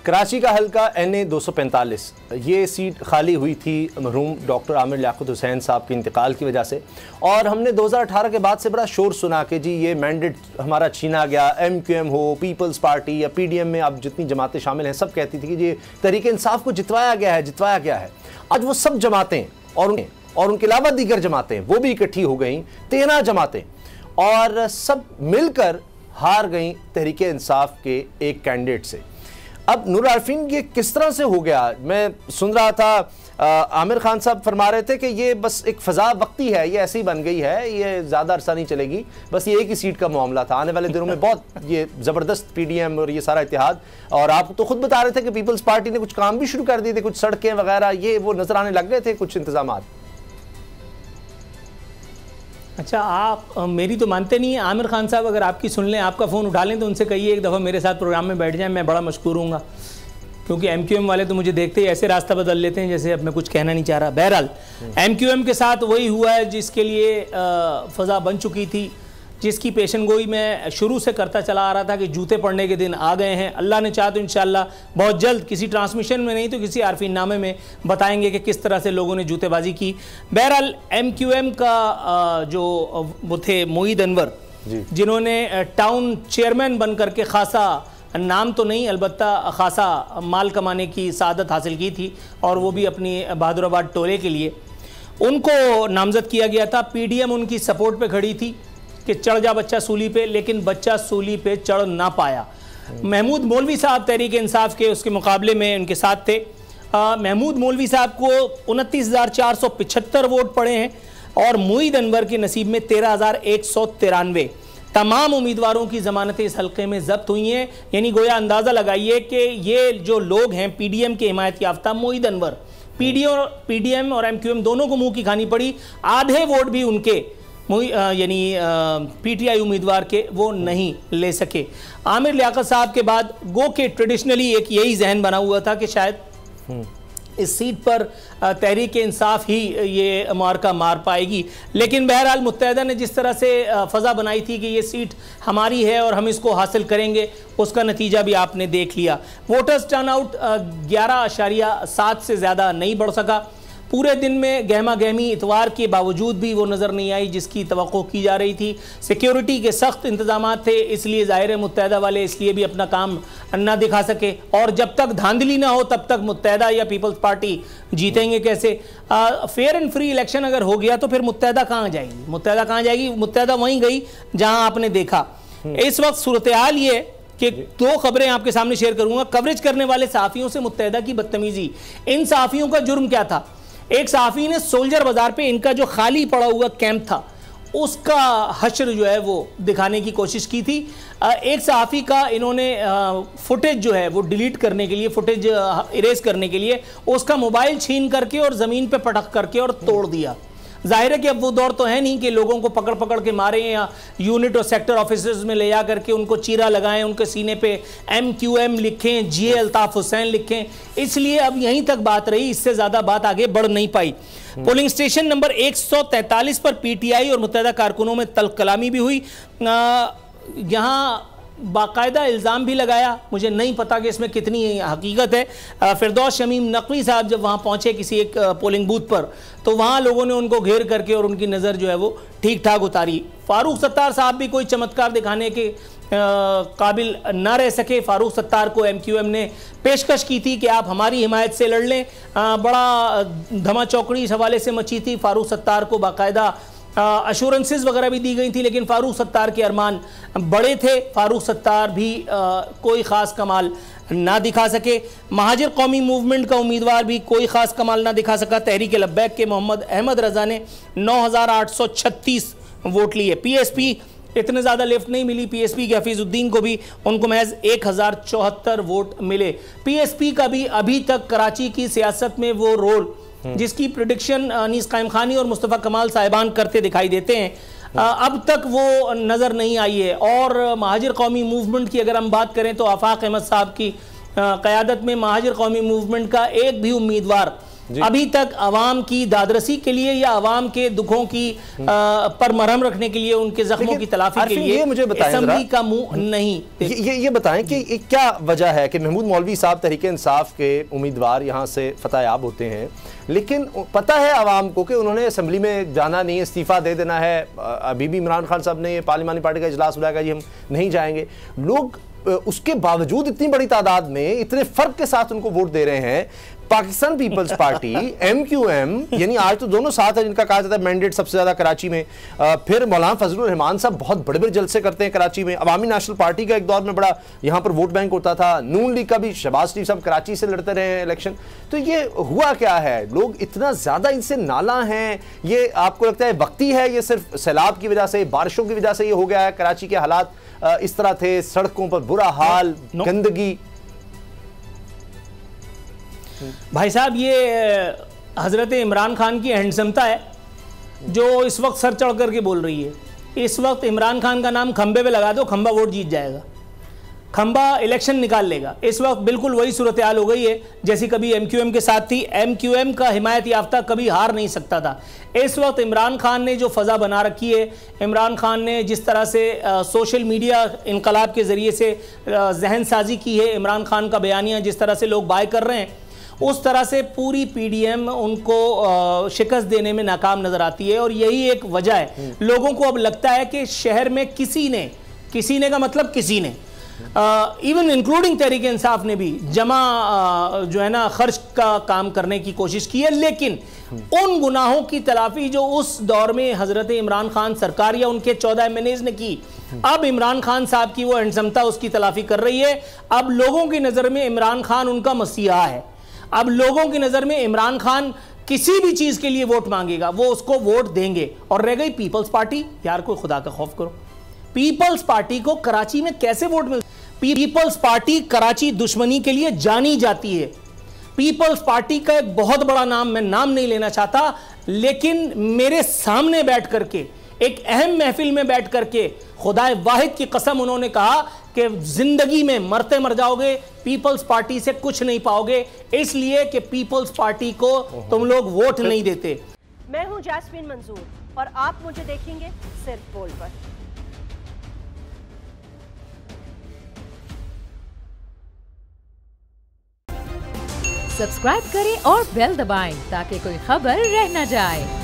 कराची का हल्का NA 245 ये सीट खाली हुई थी मरहूम डॉक्टर आमिर लियाकत हुसैन साहब के इंतकाल की वजह से, और हमने 2018 के बाद से बड़ा शोर सुना कि जी ये मैंडेट हमारा छीना गया। MQM हो, पीपल्स पार्टी या PDM में अब जितनी जमातें शामिल हैं सब कहती थी कि ये तहरीक इंसाफ को जितवाया गया है। आज वो सब जमातें और उनके अलावा दीगर जमातें वो भी इकट्ठी हो गई, 13 जमातें, और सब मिलकर हार गई तहरीक इंसाफ के एक कैंडिडेट से। अब नूर आरफीन ये किस तरह से हो गया? मैं सुन रहा था आमिर खान साहब फरमा रहे थे कि ये बस एक फ़ज़ा वक्ती है, ये ऐसी बन गई है, ये ज़्यादा अरसा नहीं चलेगी, बस ये एक ही सीट का मामला था। आने वाले दिनों में बहुत ये ज़बरदस्त PDM और ये सारा इत्तेहाद, और आप तो खुद बता रहे थे कि पीपल्स पार्टी ने कुछ काम भी शुरू कर दिए थे, कुछ सड़कें वगैरह ये वो नज़र आने लग गए थे, कुछ इंतजाम। अच्छा, आप मेरी तो मानते नहीं हैं। आमिर खान साहब अगर आपकी सुन लें, आपका फ़ोन उठा लें तो उनसे कहिए एक दफ़ा मेरे साथ प्रोग्राम में बैठ जाएं, मैं बड़ा मशकूर हूँगा। क्योंकि MQM वाले तो मुझे देखते ही ऐसे रास्ता बदल लेते हैं जैसे अब मैं कुछ कहना नहीं चाह रहा। बहरहाल MQM के साथ वही हुआ है जिसके लिए फ़ज़ा बन चुकी थी, जिसकी पेशन गोई मैं शुरू से करता चला आ रहा था कि जूते पड़ने के दिन आ गए हैं। अल्लाह ने चाहा तो इंशाअल्लाह बहुत जल्द किसी ट्रांसमिशन में नहीं तो किसी आरफीन नामे में बताएंगे कि किस तरह से लोगों ने जूतेबाजी की। बहरहाल MQM का जो वो थे मोईद अनवर, जिन्होंने टाउन चेयरमैन बन करके खासा नाम तो नहीं अलबत्ता खासा माल कमाने की सआदत हासिल की थी, और वो भी अपनी बहादुराबाद टोले के लिए, उनको नामजद किया गया था। PDM उनकी सपोर्ट पर खड़ी थी कि चढ़ जा बच्चा सूली पे, लेकिन बच्चा सूली पे चढ़ ना पाया। महमूद मौलवी साहब तहरीक इंसाफ के उसके मुकाबले में उनके साथ थे। महमूद मौलवी साहब को 29,475 वोट पड़े हैं और मोईद अनवर के नसीब में 13,193। तमाम उम्मीदवारों की ज़मानतें इस हल्के में जब्त हुई हैं। यानी गोया अंदाज़ा लगाइए कि ये जो लोग हैं PDM के हिमायत याफ्ता मोईद अनवर, PDM और MQM दोनों को मुँह की खानी पड़ी। आधे वोट भी उनके यानी PTI उम्मीदवार के वो नहीं ले सके। आमिर लियाकत साहब के बाद गो के ट्रेडिशनली एक यही जहन बना हुआ था कि शायद इस सीट पर तहरीक इंसाफ ही ये मार्का मार पाएगी, लेकिन बहरहाल मुत्तहदा ने जिस तरह से फ़ज़ा बनाई थी कि ये सीट हमारी है और हम इसको हासिल करेंगे, उसका नतीजा भी आपने देख लिया। वोटर्स टर्नआउट 11.7 से ज़्यादा नहीं बढ़ सका। पूरे दिन में गहमा गहमी इतवार के बावजूद भी वो नज़र नहीं आई जिसकी तवक्को की जा रही थी। सिक्योरिटी के सख्त इंतजाम थे, इसलिए ज़ाहिर मुत्तहदा वाले इसलिए भी अपना काम ना दिखा सके, और जब तक धांधली ना हो तब तक मुत्तहदा या पीपल्स पार्टी जीतेंगे कैसे? फेयर एंड फ्री इलेक्शन अगर हो गया तो फिर मुत्तहदा कहाँ जाएगी? मुत्तहदा वहीं गई जहाँ आपने देखा। इस वक्त सूरत हाल ये कि दो खबरें आपके सामने शेयर करूंगा। कवरेज करने वाले सहाफ़ियों से मुत्तहदा की बदतमीजी। इन सहाफ़ियों का जुर्म क्या था? एक सहाफ़ी ने सोल्जर बाजार पे इनका जो खाली पड़ा हुआ कैंप था उसका हश्र जो है वो दिखाने की कोशिश की थी। एक सहाफ़ी का इन्होंने फुटेज जो है वो डिलीट करने के लिए, फुटेज इरेज करने के लिए उसका मोबाइल छीन करके और ज़मीन पे पटक करके और तोड़ दिया। जाहिर है कि अब वो दौर तो है नहीं कि लोगों को पकड़ पकड़ के मारें या यूनिट और सेक्टर ऑफिसर्स में ले जा करके उनको चीरा लगाएं, उनके सीने पे MQM लिखें, GA अल्ताफ़ हुसैन लिखें। इसलिए अब यहीं तक बात रही, इससे ज़्यादा बात आगे बढ़ नहीं पाई। पोलिंग स्टेशन नंबर 143 पर PTI और मुत्तहदा कारकुनों में तल्ख कलामी भी हुई। यहाँ बाकायदा इल्ज़ाम भी लगाया, मुझे नहीं पता कि इसमें कितनी हकीकत है। फिरदौस शमीम नकवी साहब जब वहाँ पहुँचे किसी एक पोलिंग बूथ पर, तो वहाँ लोगों ने उनको घेर करके और उनकी नज़र जो है वो ठीक ठाक उतारी। फारूक सत्तार साहब भी कोई चमत्कार दिखाने के काबिल ना रह सके। फारूक सत्तार को MQM ने पेशकश की थी कि आप हमारी हिमायत से लड़ लें। बड़ा धमा चौकड़ी इस हवाले से मची थी। फारूक सत्तार को बाकायदा अश्योरेंसेस वगैरह भी दी गई थी, लेकिन फारूक सत्तार के अरमान बड़े थे। फारूक सत्तार भी कोई ख़ास कमाल ना दिखा सके। महाजिर कौमी मूवमेंट का उम्मीदवार भी कोई ख़ास कमाल ना दिखा सका। तहरीक लब्बैक के मोहम्मद अहमद रज़ा ने 9,836 वोट लिए। PSP इतने ज़्यादा लिफ्ट नहीं मिली। PSP के हफीज़ुद्दीन को भी उनको महज 1,074 वोट मिले। PSP का भी अभी तक कराची की सियासत में वो रोल जिसकी प्रेडिक्शन अनीस कायम खानी और मुस्तफ़ा कमाल साहिबान करते दिखाई देते हैं, अब तक वो नज़र नहीं आई है। और महाजिर कौमी मूवमेंट की अगर हम बात करें तो आफाक अहमद साहब की क़यादत में महाजिर कौमी मूवमेंट का एक भी उम्मीदवार अभी तक अवाम की दादरसी के लिए या अवाम के दुखों की पर मरहम रखने के लिए, उनके जख्मों की तलाफी के लिए मुझे बताएं असेंबली का मुंह नहीं। ये बताएं कि क्या वजह है कि महमूद मौलवी साहब तहरीक इंसाफ के उम्मीदवार यहाँ से फतहयाब होते हैं, लेकिन पता है आवाम को कि उन्होंने असेंबली में जाना नहीं है, इस्तीफ़ा दे देना है। अभी भी इमरान खान साहब ने ये पार्लिमानी पार्टी का इजलास बुलाया कि हम नहीं जाएंगे। लोग उसके बावजूद इतनी बड़ी तादाद में इतने फर्क के साथ उनको वोट दे रहे हैं। पाकिस्तान पीपल्स पार्टी MQM, यानी आज तो दोनों साथ है, जिनका कहा जाता है मैंडेट सबसे ज्यादा कराची में, फिर मौलाना फजलुर रहमान साहब बहुत बड़े बड़े जलसे करते हैं कराची में। अवामी नेशनल पार्टी का एक दौर में बड़ा यहाँ पर वोट बैंक होता था। नून लीग का भी शहबाज शरीफ साहब कराची से लड़ते रहे हैं इलेक्शन। तो ये हुआ क्या है, लोग इतना ज्यादा इनसे नाला हैं? ये आपको लगता है वक्ती है, ये सिर्फ सैलाब की वजह से, बारिशों की वजह से ये हो गया है? कराची के हालात इस तरह थे, सड़कों पर बुरा हाल, गंदगी। भाई साहब, ये हजरत इमरान खान की हैंडसमता है जो इस वक्त सर चढ़ करके बोल रही है। इस वक्त इमरान खान का नाम खंबे पे लगा दो, खंबा वोट जीत जाएगा, खंबा इलेक्शन निकाल लेगा। इस वक्त बिल्कुल वही सूरत हाल हो गई है जैसी कभी MQM के साथ थी। MQM का हिमायत याफ्ता कभी हार नहीं सकता था। इस वक्त इमरान खान ने जो फ़ज़ा बना रखी है, इमरान खान ने जिस तरह से सोशल मीडिया इनकलाब के ज़रिए से जहन साजी की है, इमरान खान का बयानिया जिस तरह से लोग बाय कर रहे हैं, उस तरह से पूरी PDM उनको शिकस्त देने में नाकाम नज़र आती है। और यही एक वजह है, लोगों को अब लगता है कि शहर में किसी ने का मतलब किसी ने, इवन इंक्लूडिंग तहरीक इंसाफ ने भी जमा जो है ना खर्च का काम करने की कोशिश की है, लेकिन उन गुनाहों की तलाफी जो उस दौर में हजरत इमरान खान सरकार या उनके 14 MNAs ने की, अब इमरान खान साहब की वो हैंडसमता उसकी तलाफी कर रही है। अब लोगों की नज़र में इमरान खान उनका मसीहा है। अब लोगों की नज़र में इमरान खान किसी भी चीज़ के लिए वोट मांगेगा, वो उसको वोट देंगे। और रह गई पीपल्स पार्टी, यार कोई खुदा का खौफ करो, पीपल्स पार्टी को कराची में कैसे वोट मिलते? पीपल्स पार्टी कराची दुश्मनी के लिए जानी जाती है। पीपल्स पार्टी का एक बहुत बड़ा नाम, मैं नाम नहीं लेना चाहता, लेकिन मेरे सामने बैठ करके एक अहम महफिल में बैठ करके खुदाए वाहिद की कसम उन्होंने कहा कि जिंदगी में मरते मर जाओगे, पीपल्स पार्टी से कुछ नहीं पाओगे, इसलिए कि पीपल्स पार्टी को तुम लोग वोट नहीं देते। मैं हूं जैस्मीन मंजूर और आप मुझे देखेंगे सिर्फ बोल पर। सब्सक्राइब करें और बेल दबाएं ताकि कोई खबर रह न जाए।